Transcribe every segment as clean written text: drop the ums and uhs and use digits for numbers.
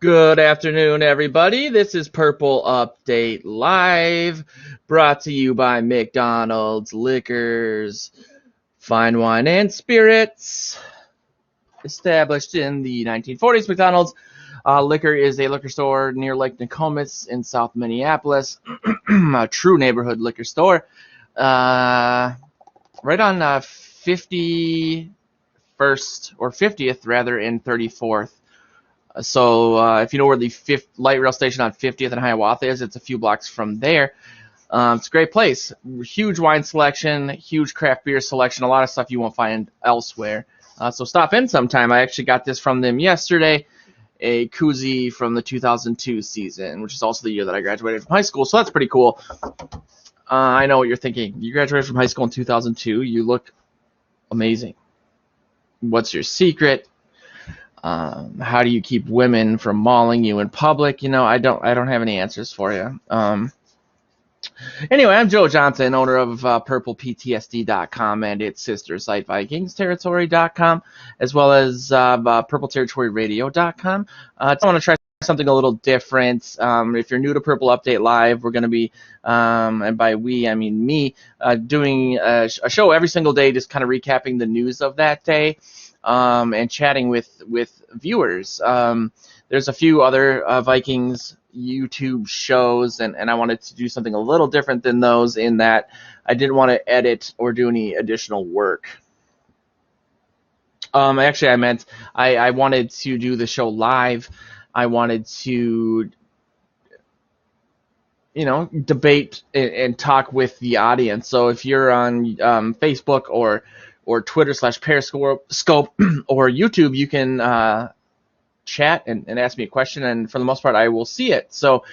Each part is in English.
Good afternoon, everybody. This is Purple Update Live, brought to you by McDonald's Liquors, Fine Wine and Spirits. Established in the 1940s, McDonald's Liquor is a liquor store near Lake Nokomis in South Minneapolis, a true neighborhood liquor store, right on 51st or 50th rather, in 34th. So if you know where the light rail station on 50th and Hiawatha is, it's a few blocks from there. It's a great place. Huge wine selection, huge craft beer selection, a lot of stuff you won't find elsewhere. So stop in sometime. I actually got this from them yesterday, a koozie from the 2002 season, which is also the year that I graduated from high school. So that's pretty cool. I know what you're thinking. You graduated from high school in 2002. You look amazing. What's your secret? How do you keep women from mauling you in public? You know, I don't have any answers for you. Anyway, I'm Joe Johnson, owner of purplePTSD.com and its sister site VikingsTerritory.com, as well as PurpleTerritoryRadio.com. I want to try something a little different. If you're new to Purple Update Live, we're going to be, and by we I mean me, doing a show every single day, just kind of recapping the news of that day. And chatting with viewers. There's a few other Vikings YouTube shows, and I wanted to do something a little different than those, in that I didn't want to edit or do any additional work. Actually, I wanted to do the show live. I wanted to, debate and talk with the audience. So if you're on Facebook or Twitter /Periscope or YouTube, you can chat and ask me a question, and for the most part, I will see it. So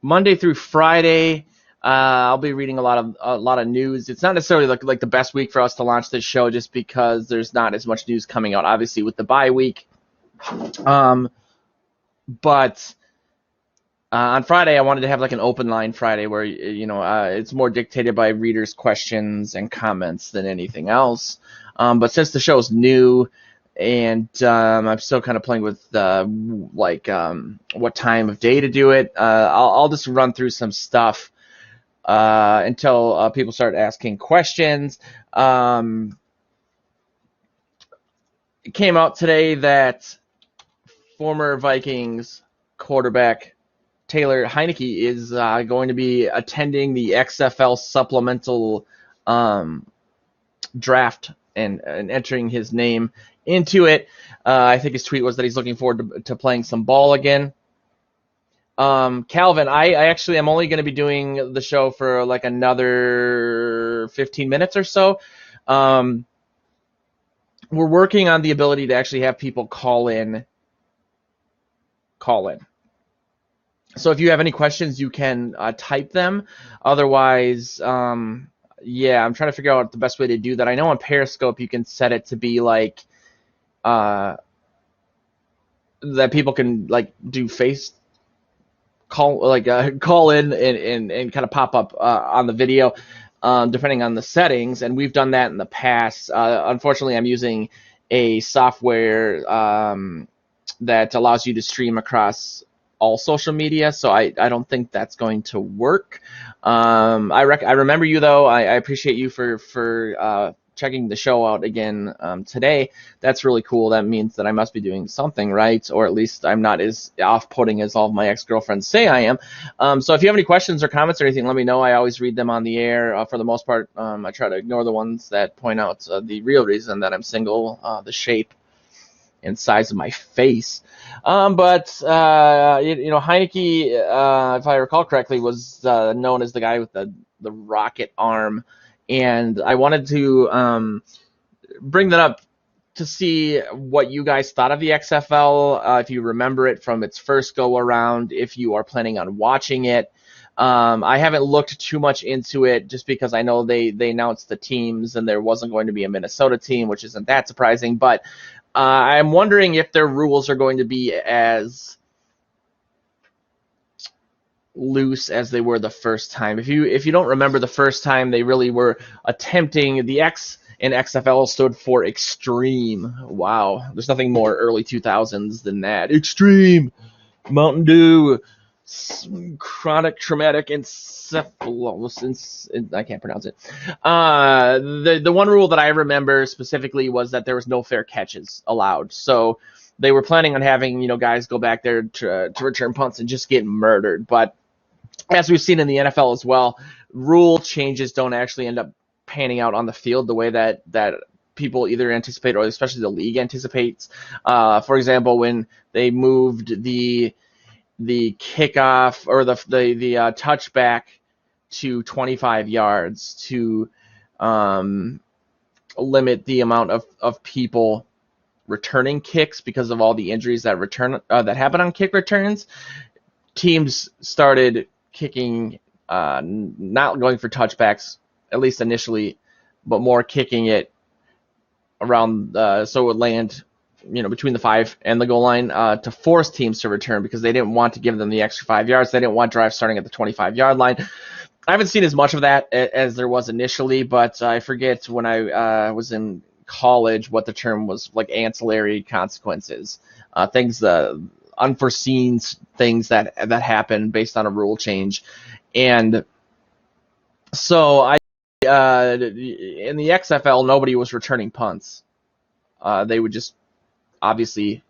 Monday through Friday, I'll be reading a lot of news. It's not necessarily like the best week for us to launch this show, just because there's not as much news coming out, obviously, with the bye week. But on Friday, I wanted to have like an open line Friday where, it's more dictated by readers' questions and comments than anything else. But since the show's new, and I'm still kind of playing with what time of day to do it, I'll just run through some stuff until people start asking questions. It came out today that former Vikings quarterback Taylor Heineke is going to be attending the XFL supplemental draft and entering his name into it. I think his tweet was that he's looking forward to playing some ball again. Calvin, I actually am only going to be doing the show for like another 15 minutes or so. We're working on the ability to actually have people call in. So if you have any questions, you can type them. Otherwise, I'm trying to figure out the best way to do that. I know on Periscope you can set it to be like that people can like do face call, like call in and kind of pop up on the video, depending on the settings. And we've done that in the past. Unfortunately, I'm using a software that allows you to stream across all social media, so I don't think that's going to work. I remember you though. I appreciate you for checking the show out again today. That's really cool. That means that I must be doing something right, or at least I'm not as off-putting as all of my ex-girlfriends say I am. So if you have any questions or comments or anything, let me know. I always read them on the air. For the most part, I try to ignore the ones that point out the real reason that I'm single, the shape and size of my face. But Heineke, if I recall correctly, was known as the guy with the rocket arm, and I wanted to bring that up to see what you guys thought of the XFL, if you remember it from its first go around, if you are planning on watching it. I haven't looked too much into it just because I know they announced the teams and there wasn't going to be a Minnesota team, which isn't that surprising. But I'm wondering if their rules are going to be as loose as they were the first time. If you don't remember the first time, they really were attempting. The X in XFL stood for extreme. Wow, there's nothing more early 2000s than that. Extreme Mountain Dew, chronic traumatic encephalosis. I can't pronounce it. The one rule that I remember specifically was that there was no fair catches allowed. So they were planning on having, guys go back there to return punts and just get murdered. But as we've seen in the NFL as well, rule changes don't actually end up panning out on the field the way that people either anticipate or especially the league anticipates. For example, when they moved the kickoff or the touchback to 25 yards to limit the amount of people returning kicks because of all the injuries that happen on kick returns, teams started kicking, not going for touchbacks, at least initially, but more kicking it around so it would land between the 5 and the goal line to force teams to return because they didn't want to give them the extra 5 yards. They didn't want drives starting at the 25-yard line. I haven't seen as much of that as there was initially, but I forget when I was in college what the term was, like ancillary consequences, things, unforeseen things that happen based on a rule change. And so in the XFL, nobody was returning punts. They would just obviously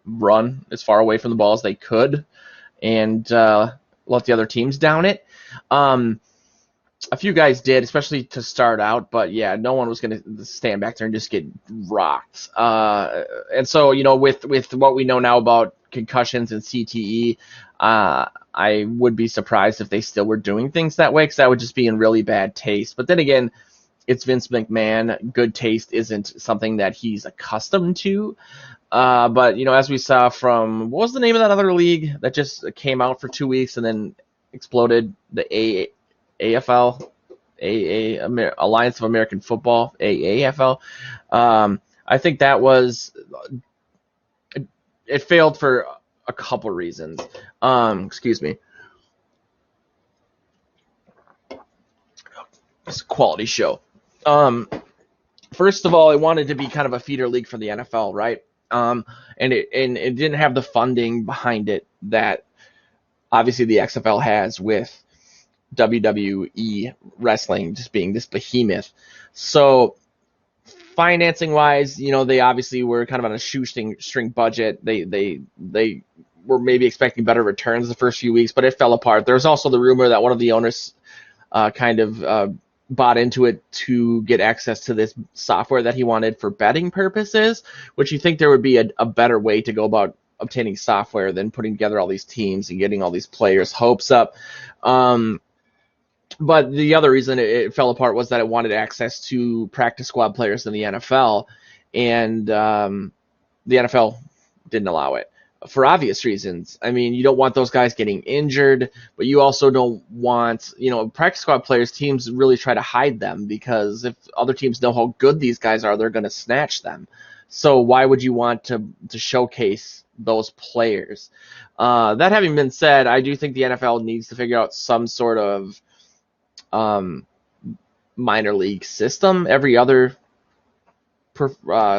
run as far away from the ball as they could and let the other teams down it. A few guys did, especially to start out, but yeah, no one was going to stand back there and just get rocked. And so, with what we know now about concussions and CTE, I would be surprised if they still were doing things that way because that would just be in really bad taste. But then again, it's Vince McMahon. Good taste isn't something that he's accustomed to. But, as we saw from, what was the name of that other league that just came out for 2 weeks and then exploded? The AFL, Alliance of American Football, AAFL. I think that was, it failed for a couple reasons. Excuse me. It's a quality show. First of all, it wanted to be kind of a feeder league for the NFL, right? And it didn't have the funding behind it that obviously the XFL has with WWE wrestling just being this behemoth. So financing wise, they obviously were kind of on a shoestring budget. They were maybe expecting better returns the first few weeks, but it fell apart. There was also the rumor that one of the owners bought into it to get access to this software that he wanted for betting purposes, which you think there would be a better way to go about obtaining software than putting together all these teams and getting all these players' hopes up. But the other reason it fell apart was that it wanted access to practice squad players in the NFL, and the NFL didn't allow it for obvious reasons. I mean, you don't want those guys getting injured, but you also don't want, practice squad players, teams really try to hide them because if other teams know how good these guys are, they're going to snatch them. So why would you want to showcase those players? That having been said, I do think the NFL needs to figure out some sort of minor league system. Every other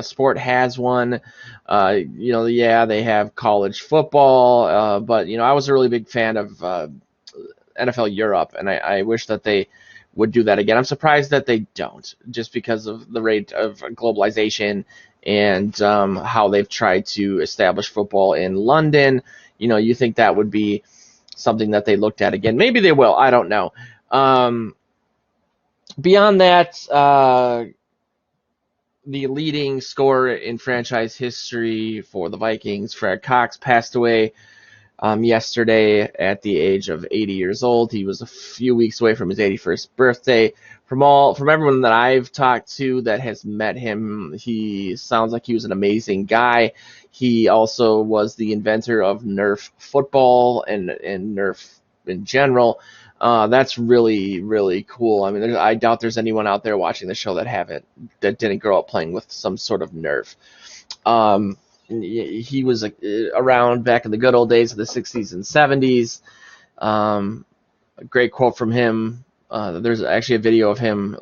sport has one. They have college football, but I was a really big fan of NFL Europe, and I wish that they would do that again. I'm surprised that they don't, just because of the rate of globalization and how they've tried to establish football in London. You think that would be something that they looked at again. Maybe they will. I don't know. Beyond that, the leading scorer in franchise history for the Vikings, Fred Cox, passed away yesterday at the age of 80 years old. He was a few weeks away from his 81st birthday. From everyone that I've talked to that has met him, he sounds like he was an amazing guy. He also was the inventor of Nerf football and Nerf in general. That's really, really cool. I mean, I doubt there's anyone out there watching the show that didn't grow up playing with some sort of Nerf. He was around back in the good old days of the 60s and 70s. A great quote from him. There's actually a video of him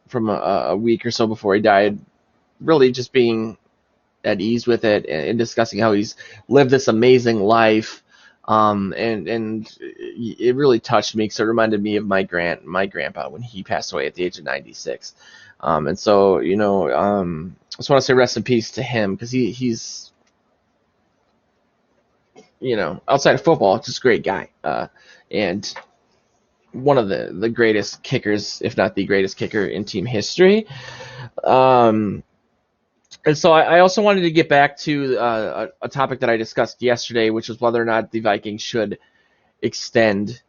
from a week or so before he died, really just being at ease with it and discussing how he's lived this amazing life. And it really touched me because it reminded me of my grandpa when he passed away at the age of 96. And so, I just want to say rest in peace to him because he's, outside of football, just a great guy. And one of the greatest kickers, if not the greatest kicker in team history. And so I also wanted to get back to a topic that I discussed yesterday, which was whether or not the Vikings should extend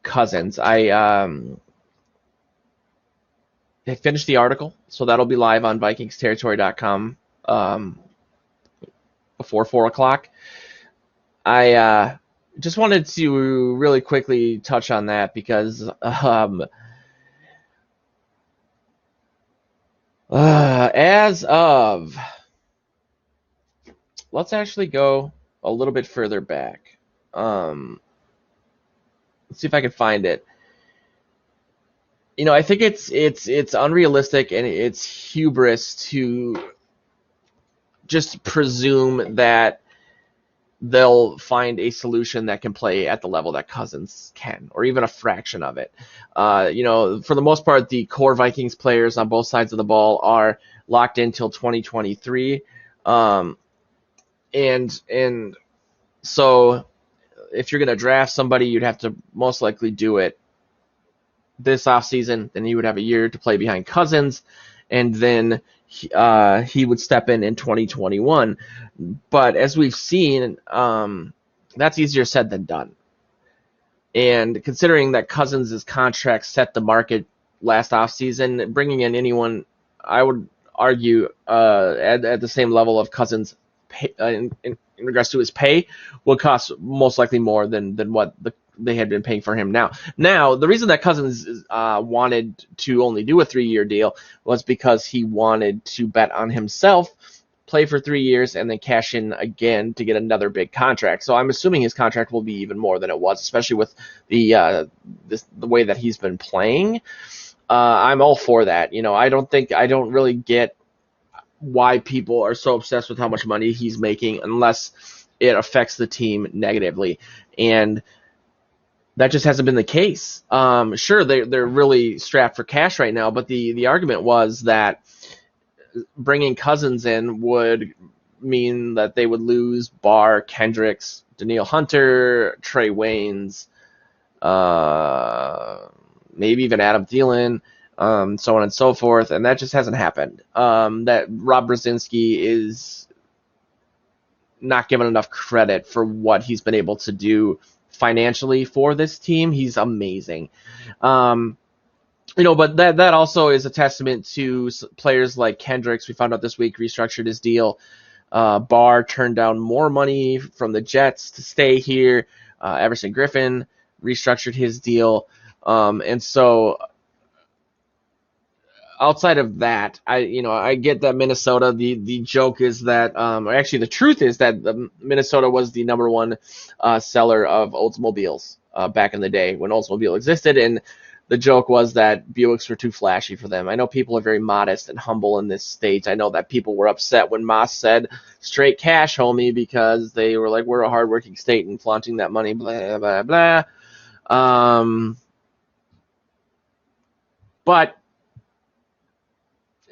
Cousins. I finished the article, so that'll be live on VikingsTerritory.com before 4 o'clock. I just wanted to really quickly touch on that because as of, let's actually go a little bit further back. Let's see if I can find it. I think it's unrealistic and it's hubris to just presume that they'll find a solution that can play at the level that Cousins can, or even a fraction of it. For the most part, the core Vikings players on both sides of the ball are locked in till 2023. And so if you're going to draft somebody, you'd have to most likely do it this offseason. Then you would have a year to play behind Cousins, and then he would step in 2021. But as we've seen, that's easier said than done. And considering that Cousins' contract set the market last offseason, bringing in anyone, I would argue, at the same level of Cousins pay, in regards to his pay, would cost most likely more than what they had been paying for him now. Now, the reason that Cousins wanted to only do a 3-year deal was because he wanted to bet on himself, play for 3 years, and then cash in again to get another big contract. So I'm assuming his contract will be even more than it was, especially with the way that he's been playing. I'm all for that. I don't really get why people are so obsessed with how much money he's making unless it affects the team negatively. And that just hasn't been the case. Sure, they're really strapped for cash right now, but the argument was that bringing Cousins in would mean that they would lose Barr, Kendricks, Danielle Hunter, Trey Waynes, maybe even Adam Thielen, so on and so forth, and that just hasn't happened. That Rob Brzezinski is not given enough credit for what he's been able to do financially for this team. He's amazing. But that also is a testament to players like Kendricks. We found out this week restructured his deal. Barr turned down more money from the Jets to stay here. Everson Griffin restructured his deal. And so outside of that, I get that Minnesota, the joke is that, actually the truth is that Minnesota was the number one seller of Oldsmobiles back in the day when Oldsmobile existed, and the joke was that Buicks were too flashy for them. I know people are very modest and humble in this state. I know that people were upset when Moss said straight cash, homie, because they were like, we're a hardworking state and flaunting that money, blah, blah, blah. But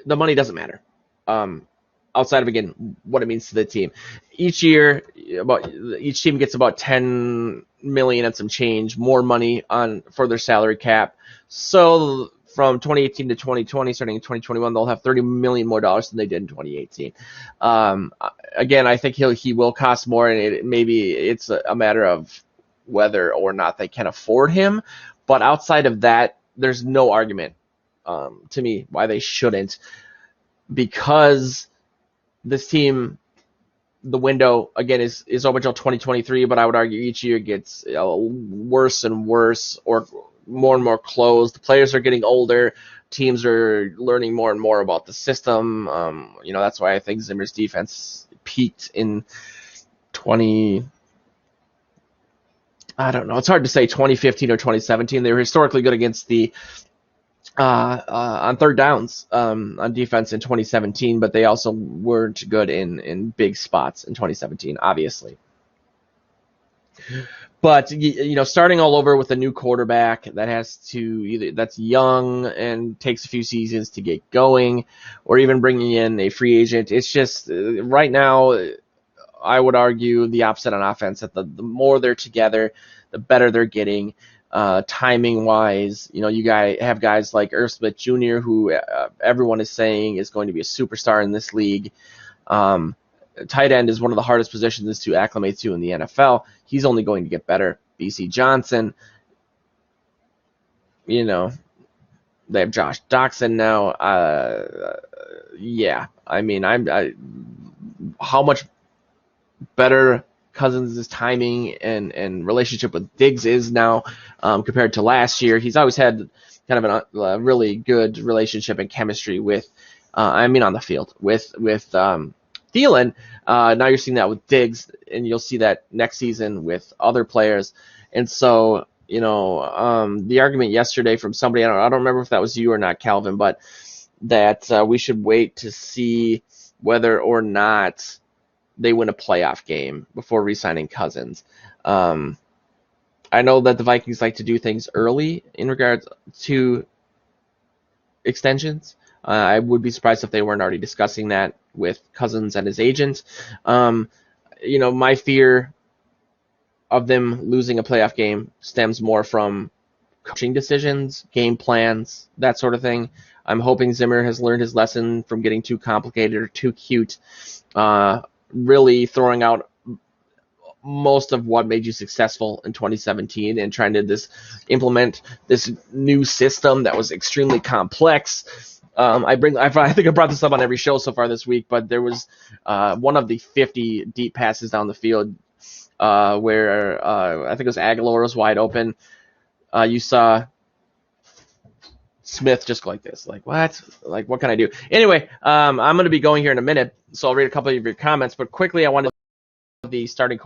the money doesn't matter. Outside of, again, what it means to the team. Each year, each team gets about $10 million and some change more money for their salary cap. So from 2018 to 2020, starting in 2021, they'll have $30 million more dollars than they did in 2018. Again, I think he will cost more, and maybe it's a matter of whether or not they can afford him. But outside of that, there's no argument to me why they shouldn't, because this team, the window, again, is open until 2023, but I would argue each year gets worse and worse, or more and more closed. The players are getting older. Teams are learning more and more about the system. That's why I think Zimmer's defense peaked in 2018 I don't know. It's hard to say 2015 or 2017. They were historically good against the on third downs on defense in 2017, but they also weren't good in big spots in 2017, obviously. But starting all over with a new quarterback that's young and takes a few seasons to get going, or even bringing in a free agent, it's just right now. I would argue the opposite on offense. That the more they're together, the better they're getting. Timing wise, you have guys like Irv Smith Jr., who everyone is saying is going to be a superstar in this league. Tight end is one of the hardest positions to acclimate to in the NFL. He's only going to get better. BC Johnson, they have Josh Doxson now. How much better Cousins' timing and relationship with Diggs is now compared to last year. He's always had kind of a really good relationship and chemistry with, on the field with Thielen. Now you're seeing that with Diggs, and you'll see that next season with other players. And so, the argument yesterday from somebody, I don't remember if that was you or not, Calvin, but that we should wait to see whether or not they win a playoff game before re-signing Cousins. I know that the Vikings like to do things early in regards to extensions. I would be surprised if they weren't already discussing that with Cousins and his agent. My fear of them losing a playoff game stems more from coaching decisions, game plans, that sort of thing. I'm hoping Zimmer has learned his lesson from getting too complicated or too cute, really throwing out most of what made you successful in 2017 and trying to implement this new system that was extremely complex. I think I brought this up on every show so far this week, but there was one of the 50 deep passes down the field where I think it was Aguilar was wide open. You saw Smith just go like this, like, what? Like, what can I do? Anyway, I'm going to be going here in a minute, so I'll read a couple of your comments, but quickly I wanted the starting quarterback